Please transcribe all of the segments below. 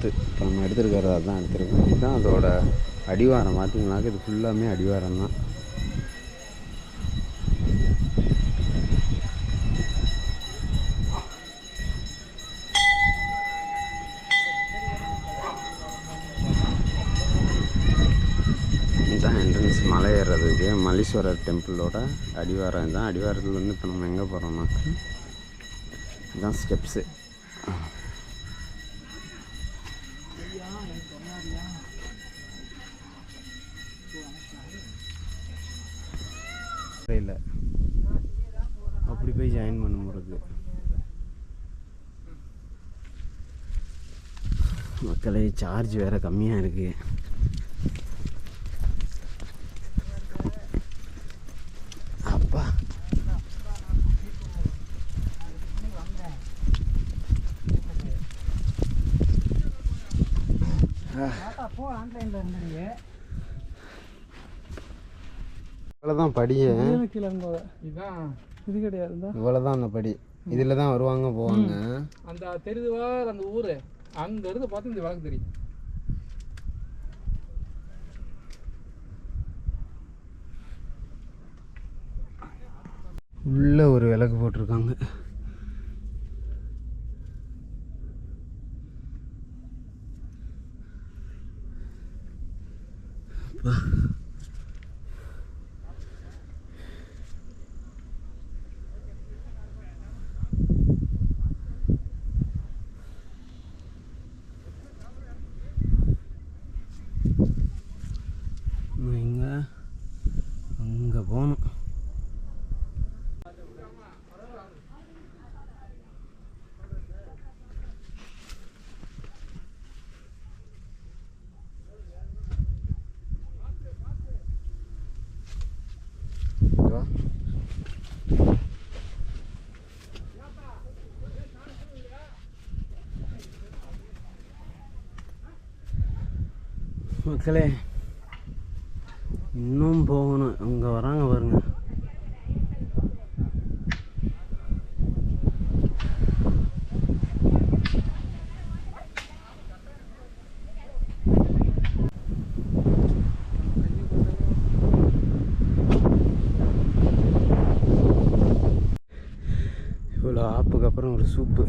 நாற்று இப்போ நம்ம எடுத்துருக்கிறதா தான் எடுத்துருக்கோம். இதுதான் அதோட அடிவாரம். பார்த்தீங்கன்னாக்க இது ஃபுல்லாமே அடிவாரம் தான். இதுதான் என்ட்ரன்ஸ் மலை ஏறுறதுக்கு. மல்லீஸ்வரர் டெம்பிளோட அடிவாரம் தான். அடிவாரத்துலேருந்து இப்போ நம்ம எங்கே போகிறோம்னாக்க இதுதான் ஸ்டெப்ஸு. இல்லை அப்படி போய் ஜாயின் பண்ண முடியுது. மக்களே சார்ஜ் வேறு கம்மியாக இருக்குது. அப்பா இவ்வளோதான் படியே. இது கிடையாது, இவ்வளோதான் அந்த படி. இதில் தான் வருவாங்க போவாங்க. அந்த தெரிதுவா அந்த ஊர் அங்கேருந்து பார்த்து இந்த விளக்கு தெரியும். உள்ள ஒரு விளக்கு போட்டிருக்காங்க. அங்கே போகணும். மக்களே இன்னும் போகணும். அங்கே வராங்க பாருங்க. இவ்வளோ ஆப்புக்கு அப்புறம் ஒரு சூப்பு.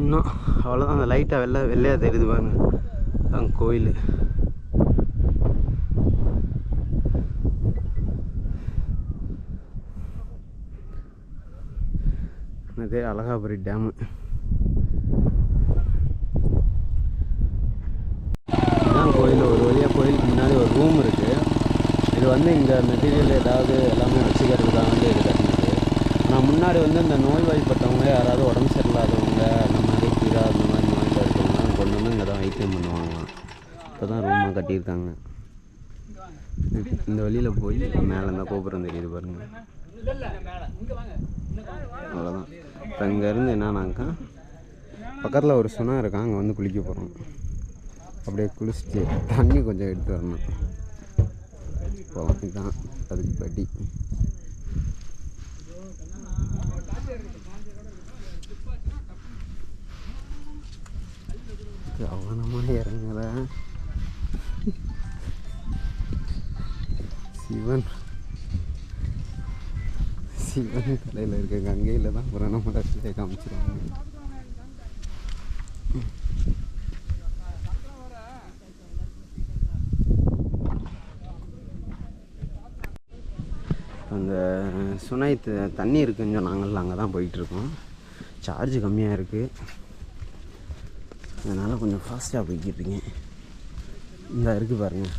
இன்னும் அவ்வளோதான். அந்த லைட்டாக வெள்ளையாக தெரியுது பாருங்க, அங்கே கோயில். அது அழகாபுரி டேமு. இதுதான் கோயில். ஒரு வழியாக கோயிலுக்கு முன்னாடி ஒரு ரூம் இருக்குது. இது வந்து இங்கே மெட்டீரியல் ஏதாவது எல்லாமே வச்சுக்கிறதுக்காக வந்து இது கட்டினது. ஆனால் முன்னாடி வந்து இந்த நோய்வாய்ப்பட்டவங்க, யாராவது உடம்பு சரியில்லாதவங்க, அந்த மாதிரி கீழே அந்த மாதிரி நோயில் இருக்கவங்க கொண்டு வந்து இங்கே தான் வைத்தியம் பண்ணுவாங்களாம். இப்போ தான் ரூமாக கட்டியிருக்காங்க. இந்த வழியில் போய் மேலே இருந்தால் கோபுரம் தெரியுது பாருங்கள். அவ்வளோதான். இப்போ இங்கேருந்து என்னன்னாக்கா பக்கத்தில் ஒரு சுனை இருக்கான், அங்கே வந்து குளிக்க போகிறோம். அப்படியே குளிச்சுட்டு தண்ணி கொஞ்சம் எடுத்து வரணும். இப்போ இதுதான் அதுக்கு படி. கவனமாக இறங்குற சிவன் தலையில் இருக்க கங்கையில் தான் அப்புறம் நம்ம சிலையை காமிச்சிருவாங்க. அந்த சுனை தண்ணி இருக்குன்னு சொன்னாங்கல்ல, அங்கே தான் போயிட்டுருக்கோம். சார்ஜ் கம்மியாக இருக்குது, அதனால் கொஞ்சம் ஃபாஸ்ட்டாக போய்கிட்டுருங்க. இந்த இருக்குது பாருங்கள்.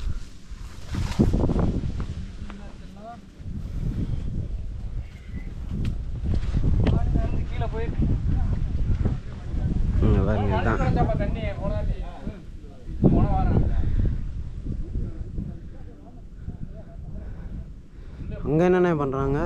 இங்கே பாருங்க, இதுதான் என்னென்ன பண்ணுறாங்க?